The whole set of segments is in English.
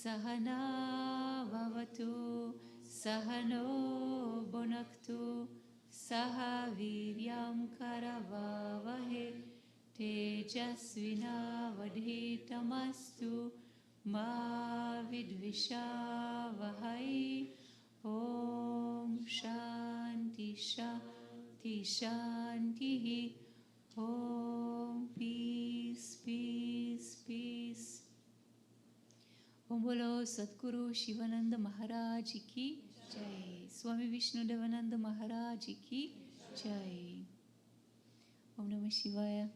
Sahana Bhavatu Sahano Bonaktu Saha Viryam Karavavahe Tejasvina Vadhitamastu Ma Vidvishavahai Om Shanti Shanti Shanti Om Peace Peace Peace Om Bolo Sadguru Sivananda Maharaj Ki Jai. Swami Vishnu Devananda Maharaj Ki Jai. Om Namah Shivaya.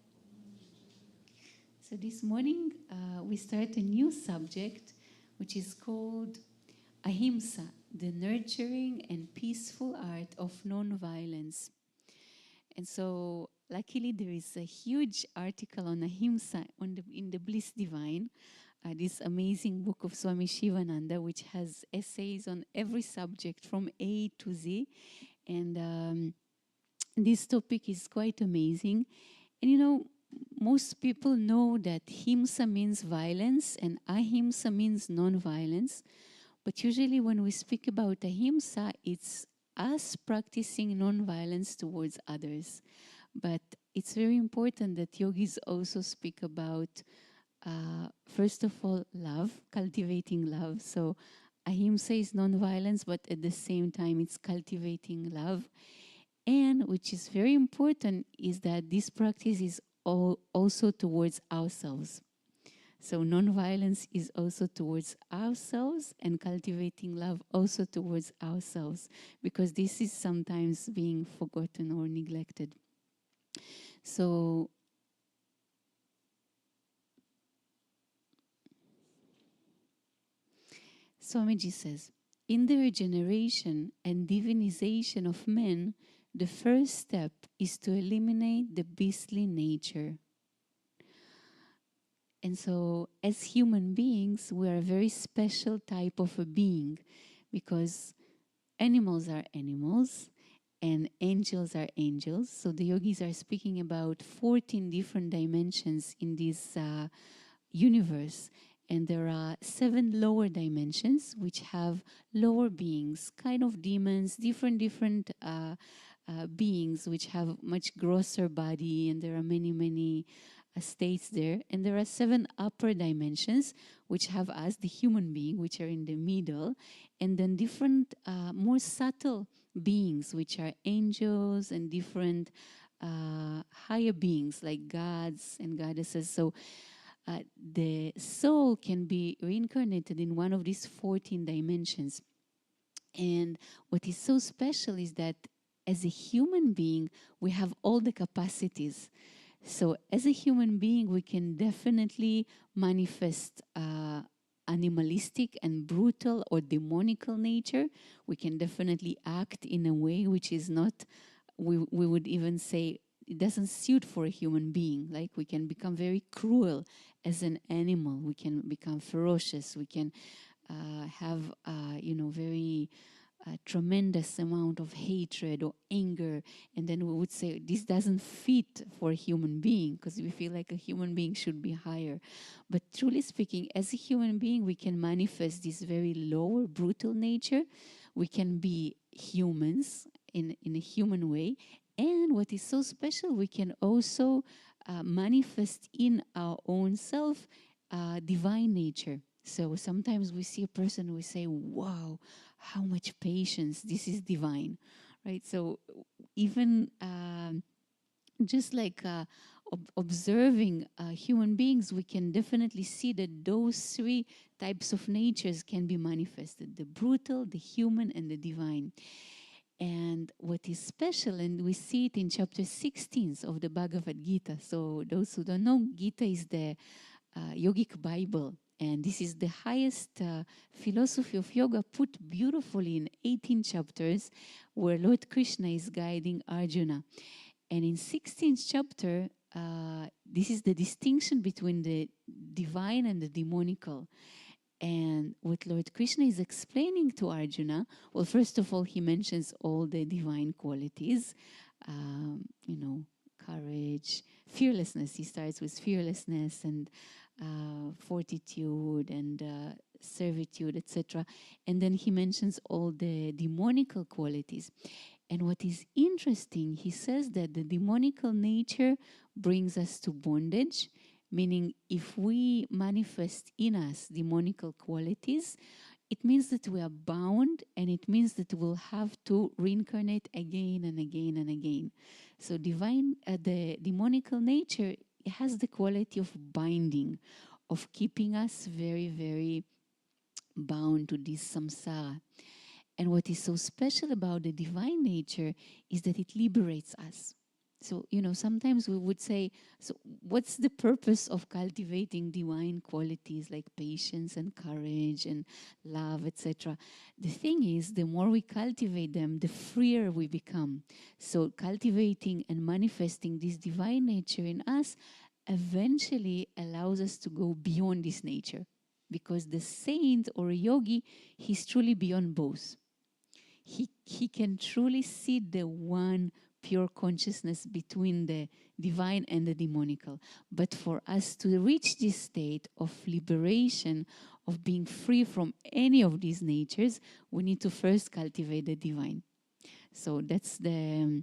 So this morning we start a new subject which is called Ahimsa, the nurturing and peaceful art of non-violence. And so luckily there is a huge article on Ahimsa in the Bliss Divine, this amazing book of Swami Sivananda, which has essays on every subject from A to Z. And this topic is quite amazing. And you know, most people know that Himsa means violence and Ahimsa means non-violence. But usually when we speak about Ahimsa, it's us practicing non-violence towards others. But it's very important that yogis also speak about first of all, love, cultivating love. So Ahimsa is non-violence, but at the same time it's cultivating love. And which is very important is that this practice is also towards ourselves. So non-violence is also towards ourselves and cultivating love also towards ourselves, because this is sometimes being forgotten or neglected. So Swamiji says, in the regeneration and divinization of men, the first step is to eliminate the beastly nature. And so as human beings, we are a very special type of a being, because animals are animals and angels are angels. So the yogis are speaking about 14 different dimensions in this universe. And there are 7 lower dimensions which have lower beings, kind of demons, different beings which have much grosser body, and there are many states there. And there are 7 upper dimensions which have us, the human being, which are in the middle, and then different more subtle beings which are angels and different higher beings like gods and goddesses. So the soul can be reincarnated in one of these 14 dimensions. And what is so special is that as a human being, we have all the capacities. So as a human being, we can definitely manifest animalistic and brutal or demonical nature. We can definitely act in a way which is not, we would even say, it doesn't suit for a human being. Like we can become very cruel as an animal. We can become ferocious. We can have, very tremendous amount of hatred or anger. And then we would say, this doesn't fit for a human being, because we feel like a human being should be higher. But truly speaking, as a human being, we can manifest this very lower, brutal nature. We can be humans in a human way. And what is so special, we can also manifest in our own self divine nature. So sometimes we see a person, we say, wow, how much patience, this is divine, right? So even just like observing human beings, we can definitely see that those 3 types of natures can be manifested: the brutal, the human, and the divine. And what is special, and we see it in chapter 16 of the Bhagavad Gita. So those who don't know, Gita is the yogic Bible. And this is the highest philosophy of yoga, put beautifully in 18 chapters, where Lord Krishna is guiding Arjuna. And in 16th chapter, this is the distinction between the divine and the demonical. And what Lord Krishna is explaining to Arjuna, well, first of all, he mentions all the divine qualities, courage, fearlessness. He starts with fearlessness and fortitude and servitude, etc. And then he mentions all the demonical qualities. And what is interesting, he says that the demonical nature brings us to bondage, meaning if we manifest in us demonical qualities, it means that we are bound, and it means that we'll have to reincarnate again and again and again. So the demonical nature has the quality of binding, of keeping us very, very bound to this samsara. And what is so special about the divine nature is that it liberates us. So, sometimes we would say, so what's the purpose of cultivating divine qualities like patience and courage and love, etc.? The thing is, the more we cultivate them, the freer we become. So, cultivating and manifesting this divine nature in us eventually allows us to go beyond this nature. Because the saint or a yogi, he's truly beyond both. He can truly see the one pure consciousness between the divine and the demonical. But for us to reach this state of liberation, of being free from any of these natures, we need to first cultivate the divine. So that's the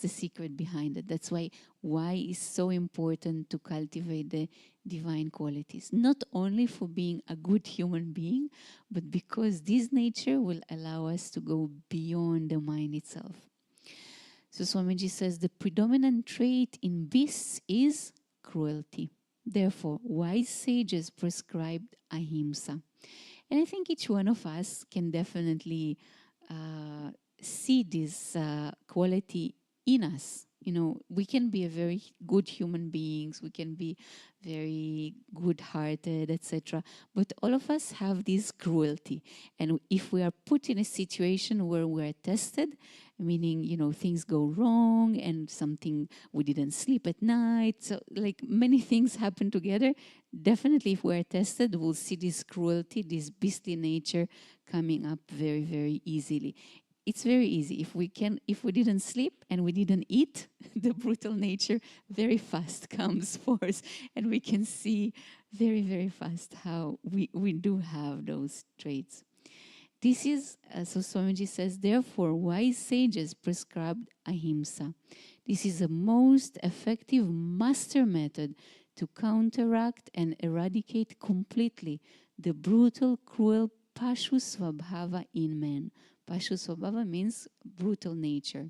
secret behind it. That's why it's so important to cultivate the divine qualities. Not only for being a good human being, but because this nature will allow us to go beyond the mind itself. So Swamiji says the predominant trait in beasts is cruelty. Therefore, wise sages prescribed ahimsa. And I think each one of us can definitely see this quality in us. We can be a very good human beings, we can be very good-hearted, etc. But all of us have this cruelty. And if we are put in a situation where we're tested, meaning, things go wrong and we didn't sleep at night, so like many things happen together, definitely if we're tested, we'll see this cruelty, this beastly nature coming up very, very easily. It's very easy. If we didn't sleep and we didn't eat, the brutal nature very fast comes forth, and we can see very, very fast how we do have those traits. This is, so Swamiji says, therefore, wise sages prescribed ahimsa. This is a most effective master method to counteract and eradicate completely the brutal, cruel pashu svabhava in man. Pashu svabhava means brutal nature.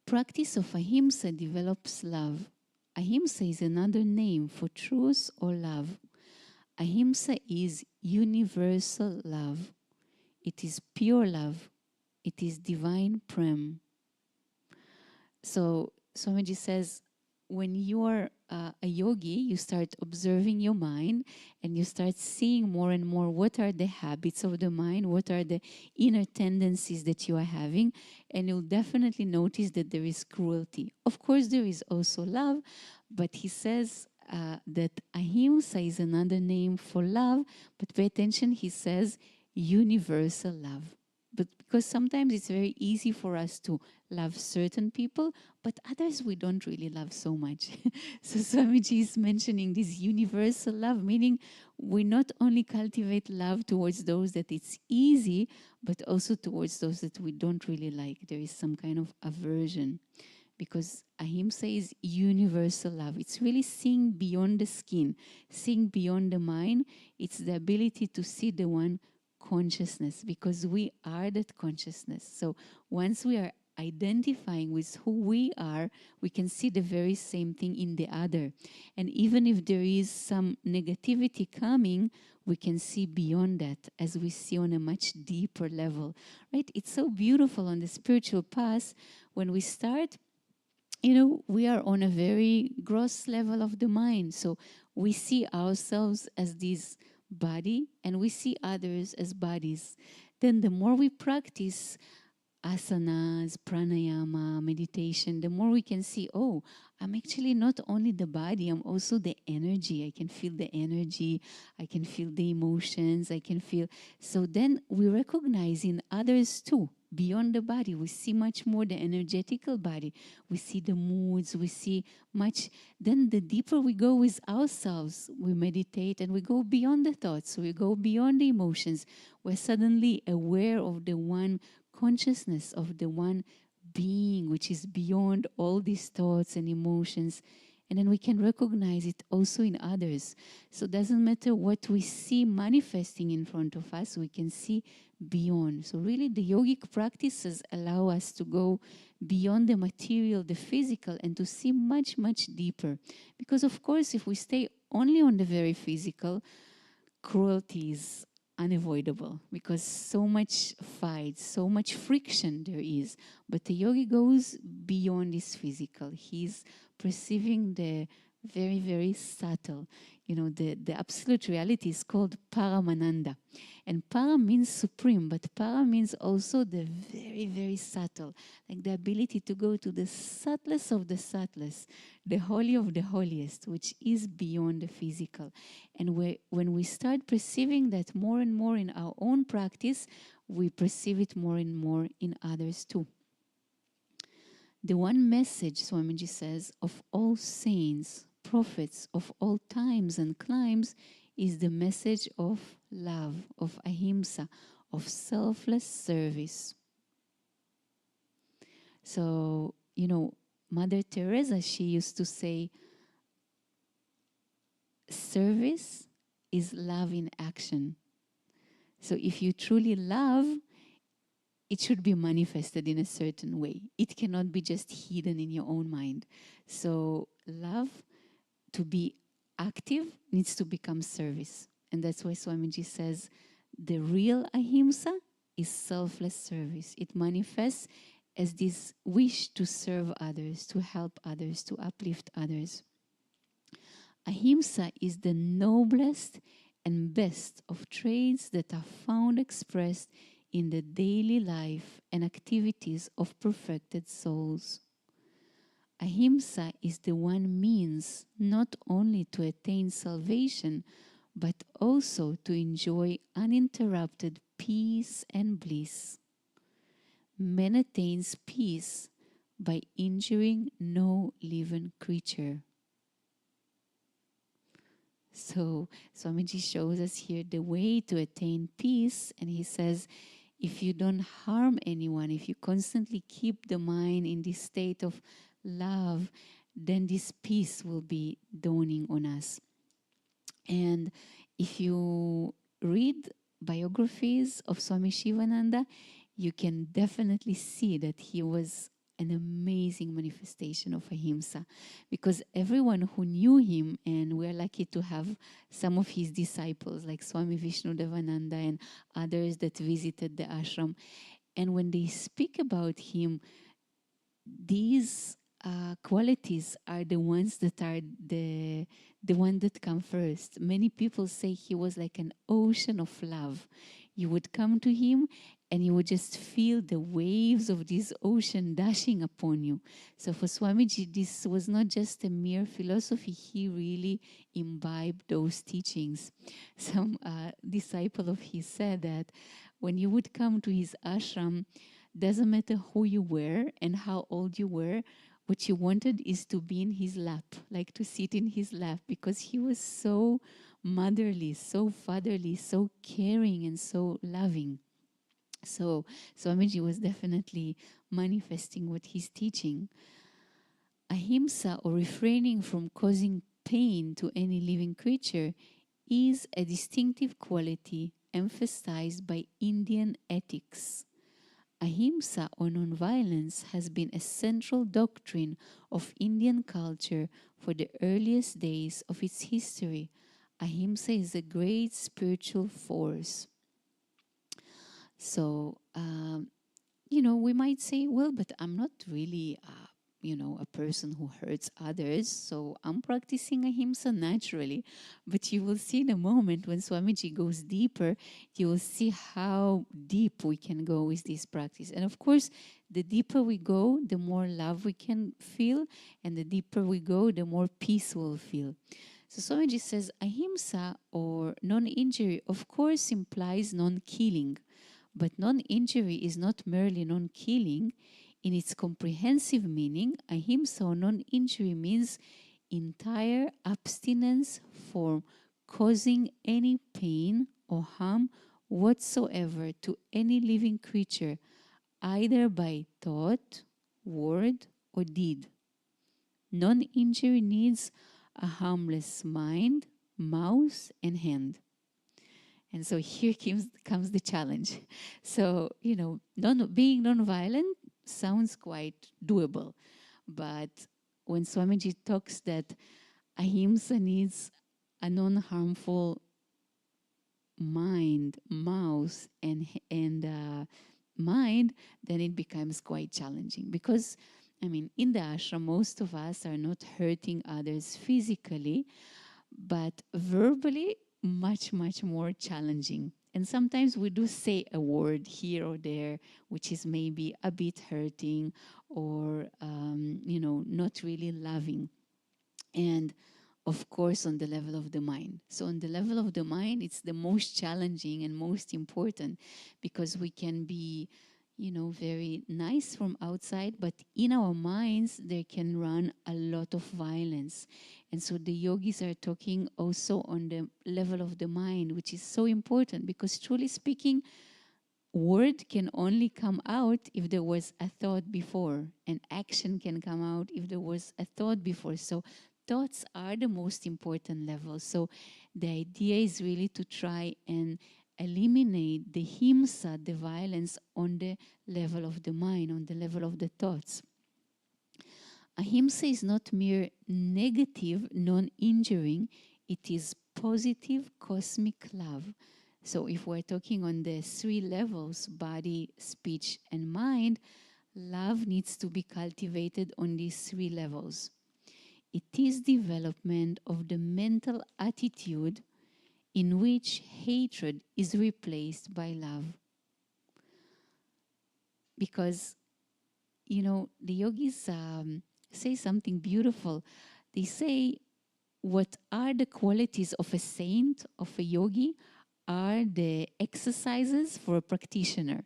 Practice of ahimsa develops love. Ahimsa is another name for truth or love. Ahimsa is universal love. It is pure love. It is divine prem. So Swamiji says, when you are a yogi, you start observing your mind and you start seeing more and more what are the habits of the mind, what are the inner tendencies that you are having, and you'll definitely notice that there is cruelty. Of course, there is also love, but he says that ahimsa is another name for love, but pay attention, he says universal love. But because sometimes it's very easy for us to love certain people, but others we don't really love so much. So Swamiji is mentioning this universal love, meaning we not only cultivate love towards those that it's easy, but also towards those that we don't really like. There is some kind of aversion. Because ahimsa is universal love. It's really seeing beyond the skin, seeing beyond the mind. It's the ability to see the one consciousness, because we are that consciousness. So once we are identifying with who we are, we can see the very same thing in the other. And even if there is some negativity coming, we can see beyond that as we see on a much deeper level, right? It's so beautiful on the spiritual path when we start. We are on a very gross level of the mind. So we see ourselves as this body and we see others as bodies. Then the more we practice asanas, pranayama, meditation, the more we can see, oh, I'm actually not only the body, I'm also the energy. I can feel the energy, I can feel the emotions, I can feel. So then we recognize in others too. beyond the body. We see much more the energetical body. We see the moods. We see much. Then the deeper we go with ourselves, we meditate and we go beyond the thoughts. We go beyond the emotions. We're suddenly aware of the one consciousness, of the one being, which is beyond all these thoughts and emotions. And then we can recognize it also in others. So it doesn't matter what we see manifesting in front of us, we can see beyond. So really the yogic practices allow us to go beyond the material, the physical, and to see much, much deeper. Because of course, if we stay only on the very physical, cruelty is unavoidable because so much fight, so much friction there is. But the yogi goes beyond this physical. He's perceiving the very, very subtle. You know, the absolute reality is called Paramananda. And para means supreme, but para means also the very, very subtle. Like the ability to go to the subtlest of the subtlest, the holy of the holiest, which is beyond the physical. And when we start perceiving that more and more in our own practice, we perceive it more and more in others too. The one message, Swamiji says, of all saints, prophets of all times and climes is the message of love, of ahimsa, of selfless service. So, you know, Mother Teresa, she used to say, service is love in action. So if you truly love, it should be manifested in a certain way. It cannot be just hidden in your own mind. So love, to be active, needs to become service. And that's why Swamiji says the real ahimsa is selfless service. It manifests as this wish to serve others, to help others, to uplift others. Ahimsa is the noblest and best of traits that are found expressed in the daily life and activities of perfected souls. Ahimsa is the one means not only to attain salvation, but also to enjoy uninterrupted peace and bliss. Man attains peace by injuring no living creature. So Swamiji shows us here the way to attain peace, and he says, if you don't harm anyone, if you constantly keep the mind in this state of love, then this peace will be dawning on us. And if you read biographies of Swami Sivananda, you can definitely see that he was an amazing manifestation of ahimsa, because everyone who knew him, and we're lucky to have some of his disciples like Swami Vishnudevananda and others that visited the ashram, and when they speak about him, these qualities are the ones that are the one that come first. Many people say he was like an ocean of love. You would come to him and you would just feel the waves of this ocean dashing upon you. So for Swamiji, this was not just a mere philosophy. He really imbibed those teachings. Some disciple of his said that when you would come to his ashram, doesn't matter who you were and how old you were, what you wanted is to be in his lap, like to sit in his lap, because he was so motherly, so fatherly, so caring, and so loving. So Swamiji was definitely manifesting what he's teaching. Ahimsa, or refraining from causing pain to any living creature, is a distinctive quality emphasized by Indian ethics. Ahimsa, or nonviolence, has been a central doctrine of Indian culture for the earliest days of its history. Ahimsa is a great spiritual force. So, you know, we might say, well, but I'm not really, you know, a person who hurts others, so I'm practicing ahimsa naturally. But you will see in a moment when Swamiji goes deeper, you will see how deep we can go with this practice. And of course, the deeper we go, the more love we can feel, and the deeper we go, the more peace we'll feel. So Swamiji says ahimsa, or non-injury, of course implies non-killing. But non-injury is not merely non-killing. In its comprehensive meaning, ahimsa or non-injury means entire abstinence from causing any pain or harm whatsoever to any living creature, either by thought, word, or deed. Non-injury needs a harmless mind, mouth, and hand. And so here comes the challenge. So, being non-violent sounds quite doable. But when Swamiji talks that ahimsa needs a non-harmful mind, mouth, and mind, then it becomes quite challenging. Because, in the ashram, most of us are not hurting others physically, but verbally, much, much more challenging. And sometimes we do say a word here or there, which is maybe a bit hurting or, not really loving. And of course, on the level of the mind. So on the level of the mind, it's the most challenging and most important, because we can be, very nice from outside, but in our minds, there can run a lot of violence. And so the yogis are talking also on the level of the mind, which is so important, because truly speaking, word can only come out if there was a thought before, and action can come out if there was a thought before. So thoughts are the most important level. So the idea is really to try and eliminate the himsa, the violence, on the level of the mind, on the level of the thoughts. Ahimsa is not mere negative, non-injuring, it is positive cosmic love. So if we're talking on the three levels, body, speech, and mind, love needs to be cultivated on these three levels. It is development of the mental attitude in which hatred is replaced by love. Because, the yogis say something beautiful. They say, what are the qualities of a saint, of a yogi, are the exercises for a practitioner.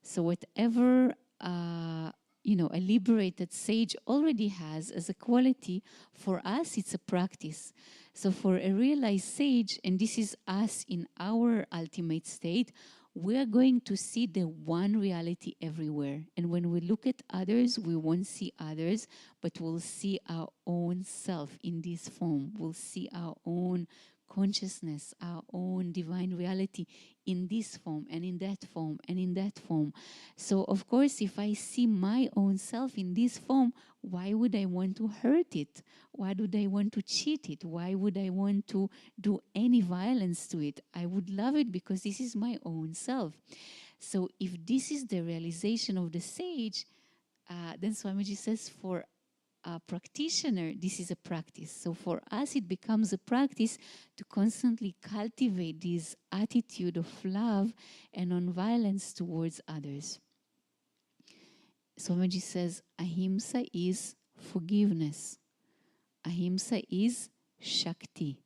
So whatever a liberated sage already has as a quality, for us it's a practice. So for a realized sage, and this is us in our ultimate state, we are going to see the one reality everywhere. And when we look at others, we won't see others, but we'll see our own self in this form. We'll see our own consciousness, our own divine reality in this form and in that form and in that form. So, of course, if I see my own self in this form, why would I want to hurt it? Why would I want to cheat it? Why would I want to do any violence to it? I would love it because this is my own self. So, if this is the realization of the sage, then Swamiji says, for a practitioner, this is a practice. So for us, it becomes a practice to constantly cultivate this attitude of love and non-violence towards others. Swamiji says, ahimsa is forgiveness. Ahimsa is shakti.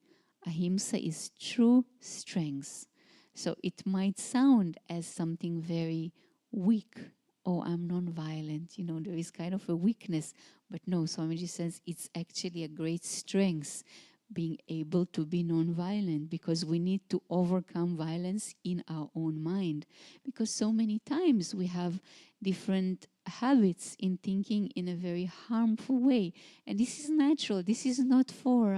Ahimsa is true strength. So it might sound as something very weak. Oh, I'm non-violent. There is kind of a weakness. But no, Swamiji says it's actually a great strength, being able to be non-violent, because we need to overcome violence in our own mind. Because so many times we have different habits in thinking in a very harmful way. And this is natural. This is not for,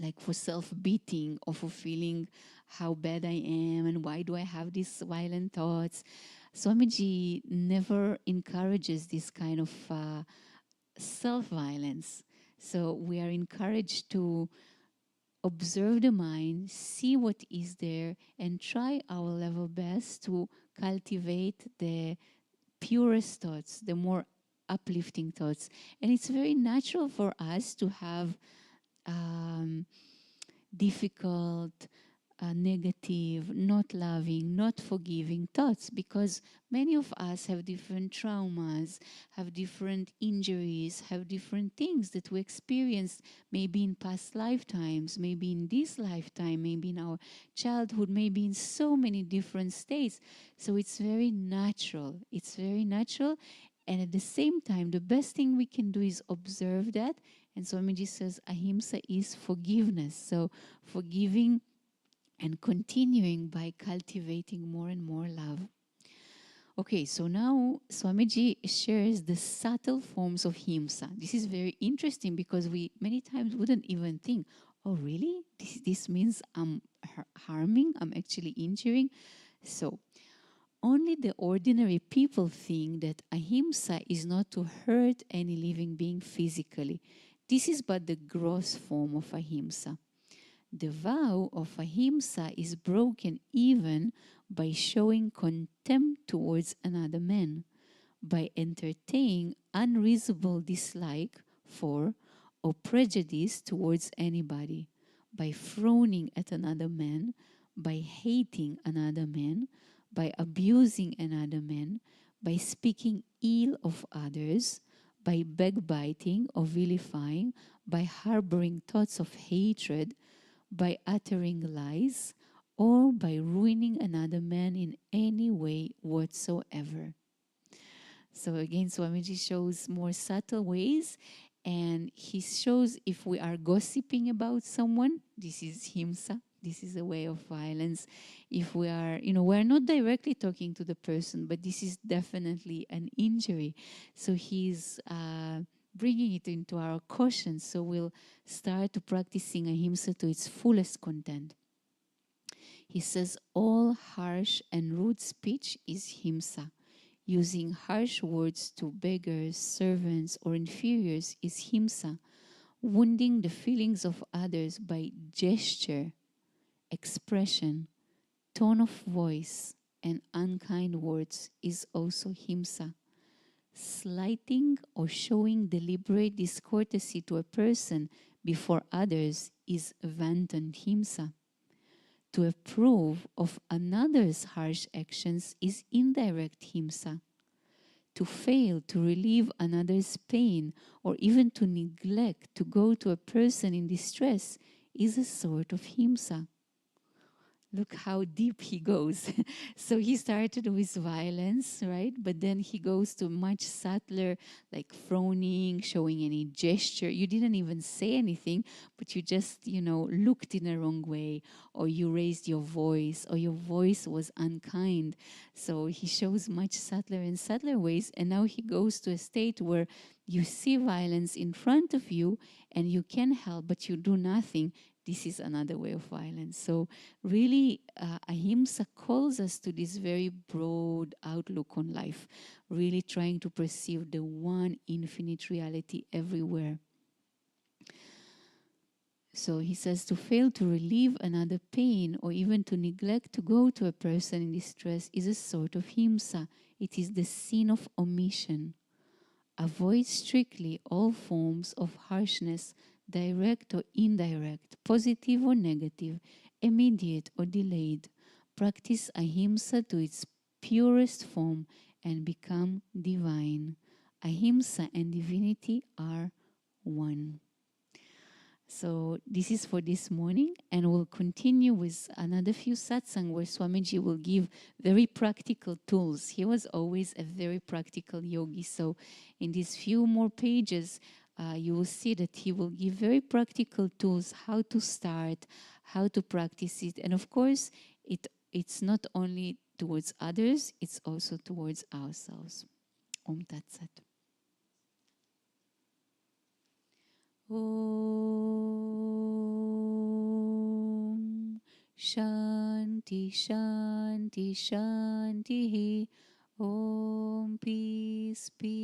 like for self-beating or for feeling how bad I am and why do I have these violent thoughts. Swamiji never encourages this kind of self-violence. So we are encouraged to observe the mind, see what is there, and try our level best to cultivate the purest thoughts, the more uplifting thoughts. And it's very natural for us to have difficult, negative, not loving, not forgiving thoughts, because many of us have different traumas, have different injuries, have different things that we experienced maybe in past lifetimes, maybe in this lifetime, maybe in our childhood, maybe in so many different states. So it's very natural. It's very natural. And at the same time, the best thing we can do is observe that. And Swamiji says ahimsa is forgiveness. So forgiving and continuing by cultivating more and more love. Okay, so now Swamiji shares the subtle forms of himsa. This is very interesting because we many times wouldn't even think, oh really? This means I'm harming, I'm actually injuring. So only the ordinary people think that ahimsa is not to hurt any living being physically. This is but the gross form of ahimsa. The vow of ahimsa is broken even by showing contempt towards another man, by entertaining unreasonable dislike for or prejudice towards anybody, by frowning at another man, by hating another man, by abusing another man, by speaking ill of others, by backbiting or vilifying, by harboring thoughts of hatred, by uttering lies, or by ruining another man in any way whatsoever. So again, Swamiji shows more subtle ways, and he shows if we are gossiping about someone, this is himsa, this is a way of violence. If we are, we're not directly talking to the person, but this is definitely an injury. So he's bringing it into our caution, so we'll start to practicing ahimsa to its fullest content. He says all harsh and rude speech is himsa. Using harsh words to beggars, servants, or inferiors is himsa. Wounding the feelings of others by gesture, expression, tone of voice, and unkind words is also himsa. Slighting or showing deliberate discourtesy to a person before others is wanton himsa. To approve of another's harsh actions is indirect himsa. To fail to relieve another's pain or even to neglect to go to a person in distress is a sort of himsa. Look how deep he goes. So he started with violence, right? But then he goes to much subtler, like frowning, showing any gesture. You didn't even say anything, but you just, looked in a wrong way, or you raised your voice, or your voice was unkind. So he shows much subtler and subtler ways. And now he goes to a state where you see violence in front of you and you can help, but you do nothing. This is another way of violence. So really, ahimsa calls us to this very broad outlook on life, really trying to perceive the one infinite reality everywhere. So he says to fail to relieve another pain or even to neglect to go to a person in distress is a sort of himsa. It is the sin of omission. Avoid strictly all forms of harshness, direct or indirect, positive or negative, immediate or delayed. Practice ahimsa to its purest form and become divine. Ahimsa and divinity are one. So this is for this morning, and we'll continue with another few satsang where Swamiji will give very practical tools. He was always a very practical yogi. So in these few more pages, you will see that he will give very practical tools, how to start, how to practice it. And of course, it's not only towards others, it's also towards ourselves. Om Tat Sat. Om Shanti Shanti Shanti. Om Peace Peace.